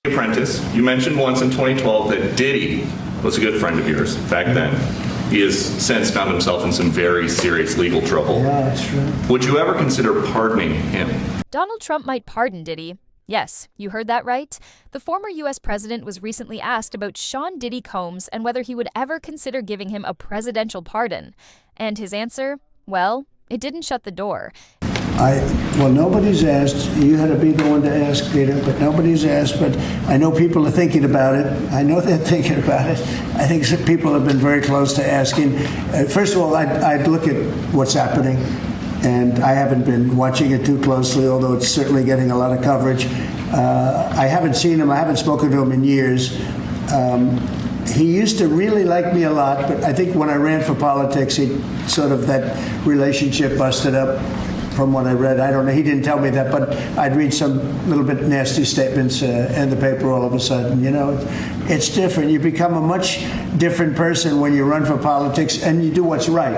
Apprentice, you mentioned once in 2012 that Diddy was a good friend of yours back then. He has since found himself in some very serious legal trouble. Yeah, that's true. Would you ever consider pardoning him? Donald Trump might pardon Diddy. Yes, you heard that right. The former U.S. president was recently asked about Sean Diddy Combs and whether he would ever consider giving him a presidential pardon. And his answer? Well, it didn't shut the door. Well, nobody's asked. You had to be the one to ask, Peter, but nobody's asked. But I know people are thinking about it. I know they're thinking about it. I think some people have been very close to asking. First of all, I'd look at what's happening, and I haven't been watching it too closely, although it's certainly getting a lot of coverage. I haven't seen him. I haven't spoken to him in years. He used to really like me a lot, but I think when I ran for politics, that relationship busted up. From what I read, I don't know. He didn't tell me that, but I'd read some little bit nasty statements in the paper all of a sudden. You know, it's different. You become a much different person when you run for politics and you do what's right.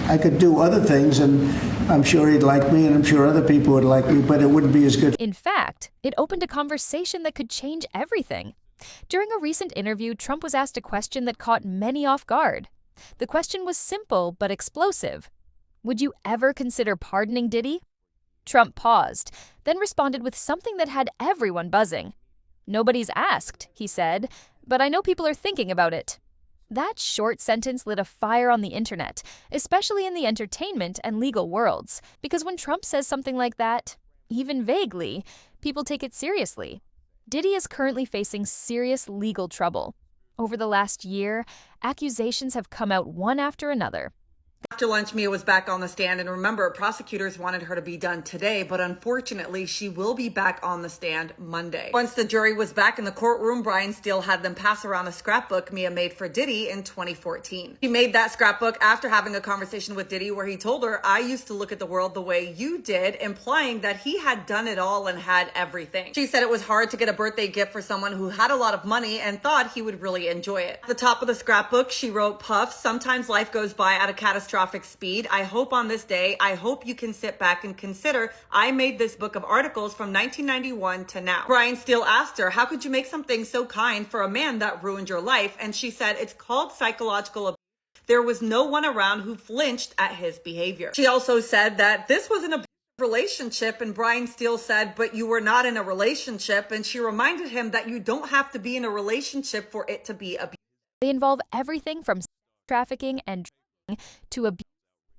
I could do other things, and I'm sure he'd like me, and I'm sure other people would like me, but it wouldn't be as good. In fact, it opened a conversation that could change everything. During a recent interview, Trump was asked a question that caught many off guard. The question was simple but explosive. Would you ever consider pardoning Diddy? Trump paused, then responded with something that had everyone buzzing. Nobody's asked, he said, but I know people are thinking about it. That short sentence lit a fire on the internet, especially in the entertainment and legal worlds, because when Trump says something like that, even vaguely, people take it seriously. Diddy is currently facing serious legal trouble. Over the last year, accusations have come out one after another. After lunch, Mia was back on the stand, and remember, prosecutors wanted her to be done today, but unfortunately, she will be back on the stand Monday. Once the jury was back in the courtroom, Brian Steele had them pass around a scrapbook Mia made for Diddy in 2014. She made that scrapbook after having a conversation with Diddy where he told her, "I used to look at the world the way you did," implying that he had done it all and had everything. She said it was hard to get a birthday gift for someone who had a lot of money and thought he would really enjoy it. At the top of the scrapbook, she wrote, "Puff, sometimes life goes by at a catastrophic speed. I hope on this day, I hope you can sit back and consider I made this book of articles from 1991 to now." Brian Steele asked her, "How could you make something so kind for a man that ruined your life?" And she said, "It's called psychological abuse. There was no one around who flinched at his behavior." She also said that this was an abusive relationship, and Brian Steele said, "But you were not in a relationship." And she reminded him that you don't have to be in a relationship for it to be abuse. They involve everything from trafficking and to abuse,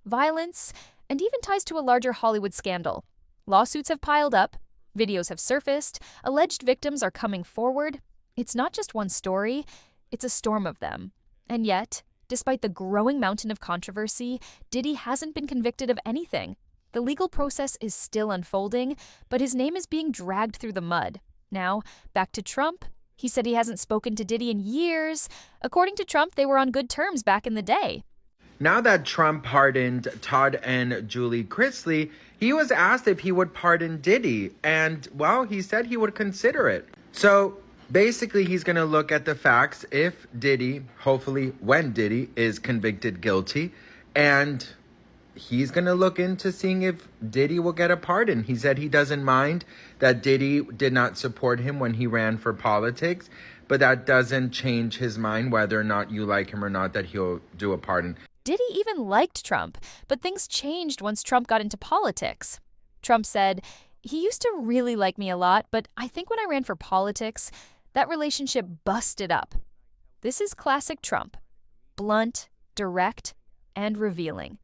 violence, and even ties to a larger Hollywood scandal. Lawsuits have piled up, videos have surfaced, alleged victims are coming forward. It's not just one story, it's a storm of them. And yet, despite the growing mountain of controversy, Diddy hasn't been convicted of anything. The legal process is still unfolding, but his name is being dragged through the mud. Now, back to Trump. He said he hasn't spoken to Diddy in years. According to Trump, they were on good terms back in the day. Now that Trump pardoned Todd and Julie Chrisley, he was asked if he would pardon Diddy, and, well, he said he would consider it. So basically, he's going to look at the facts if Diddy, hopefully when Diddy is convicted guilty, and he's going to look into seeing if Diddy will get a pardon. He said he doesn't mind that Diddy did not support him when he ran for politics, but that doesn't change his mind whether or not you like him or not, that he'll do a pardon. Diddy even liked Trump, but things changed once Trump got into politics. Trump said, "He used to really like me a lot, but I think when I ran for politics, that relationship busted up." This is classic Trump. Blunt, direct, and revealing.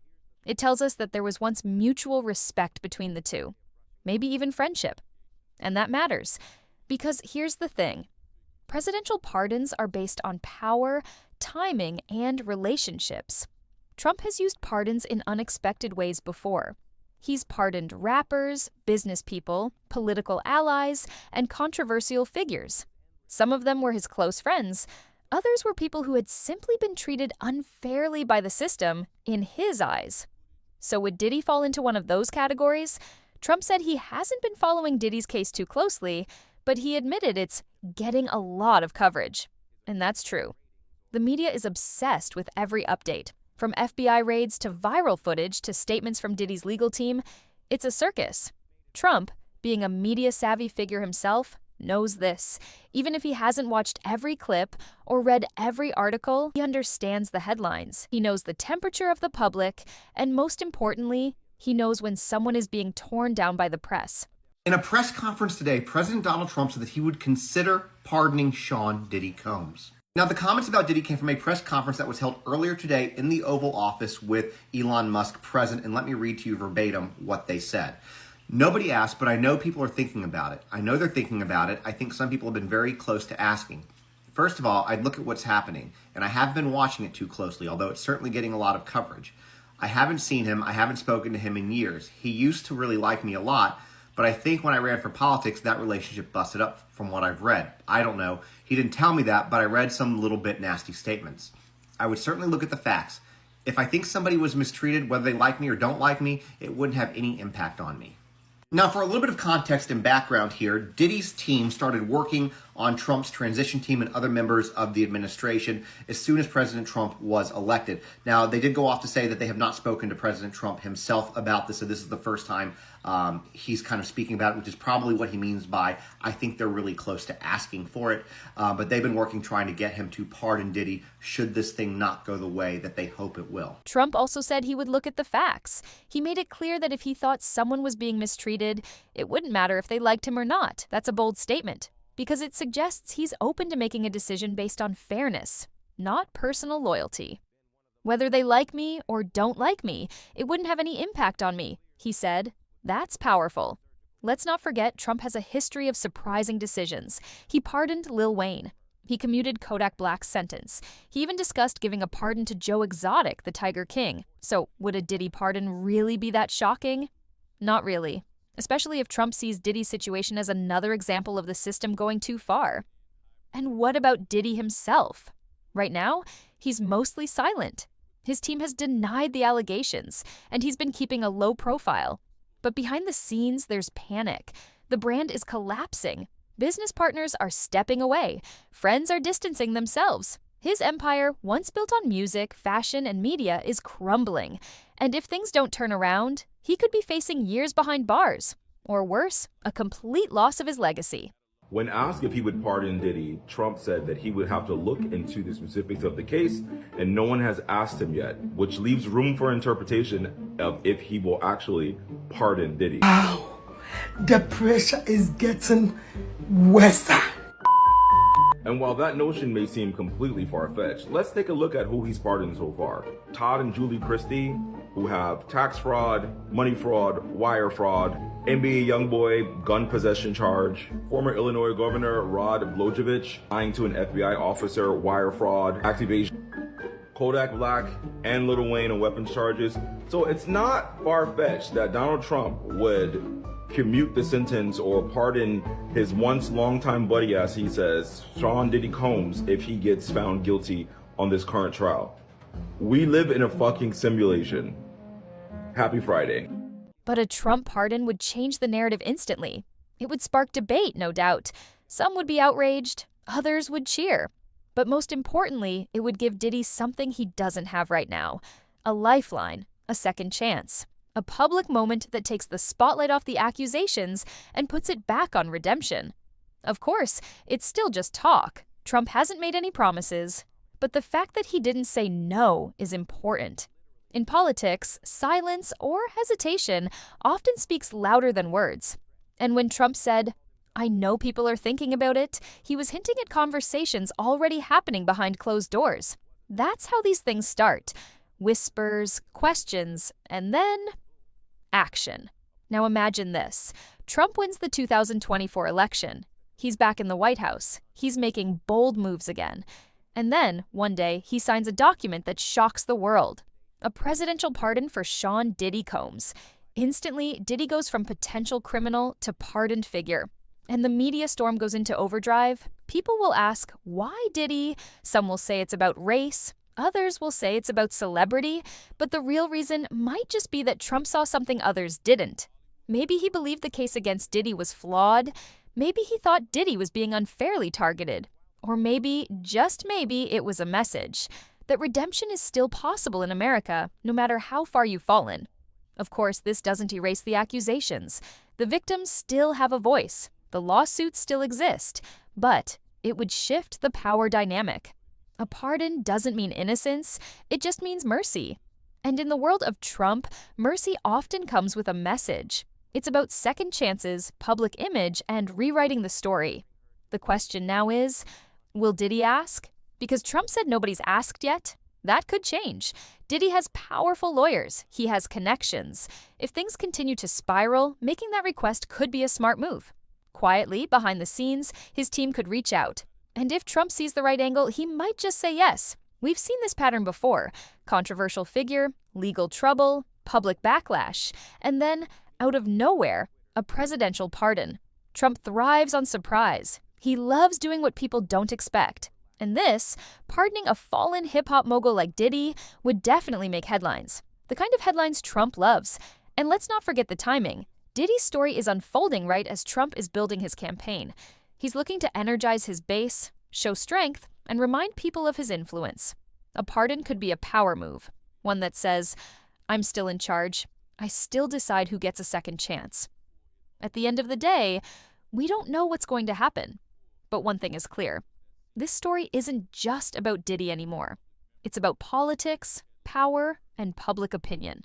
It tells us that there was once mutual respect between the two, maybe even friendship. And that matters, because here's the thing. Presidential pardons are based on power, timing, and relationships. Trump has used pardons in unexpected ways before. He's pardoned rappers, business people, political allies, and controversial figures. Some of them were his close friends. Others were people who had simply been treated unfairly by the system in his eyes. So would Diddy fall into one of those categories? Trump said he hasn't been following Diddy's case too closely, but he admitted it's getting a lot of coverage. And that's true. The media is obsessed with every update. From FBI raids to viral footage to statements from Diddy's legal team, it's a circus. Trump, being a media-savvy figure himself, knows this. Even if he hasn't watched every clip or read every article, he understands the headlines. He knows the temperature of the public, and most importantly, he knows when someone is being torn down by the press. In a press conference today, President Donald Trump said that he would consider pardoning Sean Diddy Combs. Now, the comments about Diddy came from a press conference that was held earlier today in the Oval Office with Elon Musk present, and let me read to you verbatim what they said. Nobody asked, but I know people are thinking about it. I know they're thinking about it. I think some people have been very close to asking. First of all, I'd look at what's happening, and I have been watching it too closely, although it's certainly getting a lot of coverage. I haven't seen him. I haven't spoken to him in years. He used to really like me a lot, but I think when I ran for politics, that relationship busted up from what I've read. I don't know. He didn't tell me that, but I read some little bit nasty statements. I would certainly look at the facts. If I think somebody was mistreated, whether they like me or don't like me, it wouldn't have any impact on me. Now, for a little bit of context and background here, Diddy's team started working on Trump's transition team and other members of the administration as soon as President Trump was elected. Now, they did go off to say that they have not spoken to President Trump himself about this, so this is the first time he's kind of speaking about it, which is probably what he means by, I think they're really close to asking for it. But they've been working trying to get him to pardon Diddy should this thing not go the way that they hope it will. Trump also said he would look at the facts. He made it clear that if he thought someone was being mistreated, it wouldn't matter if they liked him or not. That's a bold statement, because it suggests he's open to making a decision based on fairness, not personal loyalty. Whether they like me or don't like me, it wouldn't have any impact on me, he said. That's powerful. Let's not forget Trump has a history of surprising decisions. He pardoned Lil Wayne. He commuted Kodak Black's sentence. He even discussed giving a pardon to Joe Exotic, the Tiger King. So would a Diddy pardon really be that shocking? Not really, especially if Trump sees Diddy's situation as another example of the system going too far. And what about Diddy himself? Right now, he's mostly silent. His team has denied the allegations, and he's been keeping a low profile. But behind the scenes, there's panic. The brand is collapsing. Business partners are stepping away. Friends are distancing themselves. His empire, once built on music, fashion, and media, is crumbling. And if things don't turn around, he could be facing years behind bars. Or worse, a complete loss of his legacy. When asked if he would pardon Diddy, Trump said that he would have to look into the specifics of the case, and no one has asked him yet, which leaves room for interpretation of if he will actually pardon Diddy. Wow, the pressure is getting worse. And while that notion may seem completely far-fetched, let's take a look at who he's pardoned so far. Todd and Julie Christie, who have tax fraud, money fraud, wire fraud, NBA YoungBoy gun possession charge, former Illinois Governor Rod Blagojevich lying to an FBI officer, wire fraud, activation, Kodak Black, and Lil Wayne on weapons charges. So it's not far-fetched that Donald Trump would commute the sentence or pardon his once longtime buddy, as he says, Sean Diddy Combs, if he gets found guilty on this current trial. We live in a fucking simulation. Happy Friday. But a Trump pardon would change the narrative instantly. It would spark debate, no doubt. Some would be outraged, others would cheer. But most importantly, it would give Diddy something he doesn't have right now. A lifeline, a second chance. A public moment that takes the spotlight off the accusations and puts it back on redemption. Of course, it's still just talk. Trump hasn't made any promises. But the fact that he didn't say no is important. In politics, silence or hesitation often speaks louder than words. And when Trump said, "I know people are thinking about it," he was hinting at conversations already happening behind closed doors. That's how these things start. Whispers, questions, and then action. Now imagine this. Trump wins the 2024 election. He's back in the White House. He's making bold moves again. And then, one day, he signs a document that shocks the world. A presidential pardon for Sean Diddy Combs. Instantly, Diddy goes from potential criminal to pardoned figure. And the media storm goes into overdrive. People will ask, why Diddy? Some will say it's about race. Others will say it's about celebrity, but the real reason might just be that Trump saw something others didn't. Maybe he believed the case against Diddy was flawed. Maybe he thought Diddy was being unfairly targeted. Or maybe, just maybe, it was a message that redemption is still possible in America, no matter how far you've fallen. Of course, this doesn't erase the accusations. The victims still have a voice. The lawsuits still exist, but it would shift the power dynamic. A pardon doesn't mean innocence, it just means mercy. And in the world of Trump, mercy often comes with a message. It's about second chances, public image, and rewriting the story. The question now is, will Diddy ask? Because Trump said nobody's asked yet. That could change. Diddy has powerful lawyers. He has connections. If things continue to spiral, making that request could be a smart move. Quietly, behind the scenes, his team could reach out. And if Trump sees the right angle, he might just say yes. We've seen this pattern before. Controversial figure, legal trouble, public backlash, and then, out of nowhere, a presidential pardon. Trump thrives on surprise. He loves doing what people don't expect. And this, pardoning a fallen hip-hop mogul like Diddy, would definitely make headlines. The kind of headlines Trump loves. And let's not forget the timing. Diddy's story is unfolding right as Trump is building his campaign. He's looking to energize his base, show strength, and remind people of his influence. A pardon could be a power move, one that says, I'm still in charge. I still decide who gets a second chance. At the end of the day, we don't know what's going to happen. But one thing is clear. This story isn't just about Diddy anymore. It's about politics, power, and public opinion.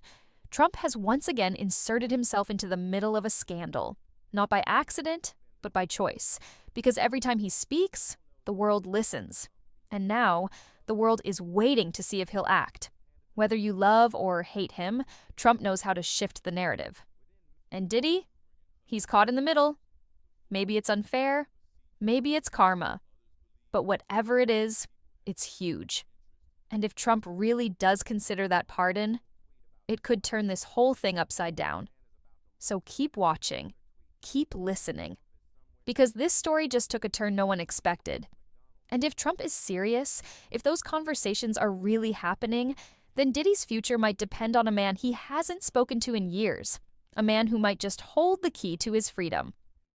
Trump has once again inserted himself into the middle of a scandal, not by accident, but by choice. Because every time he speaks, the world listens. And now, the world is waiting to see if he'll act. Whether you love or hate him, Trump knows how to shift the narrative. And Diddy? He's caught in the middle. Maybe it's unfair, maybe it's karma. But whatever it is, it's huge. And if Trump really does consider that pardon, it could turn this whole thing upside down. So keep watching, keep listening. Because this story just took a turn no one expected. And if Trump is serious, if those conversations are really happening, then Diddy's future might depend on a man he hasn't spoken to in years. A man who might just hold the key to his freedom.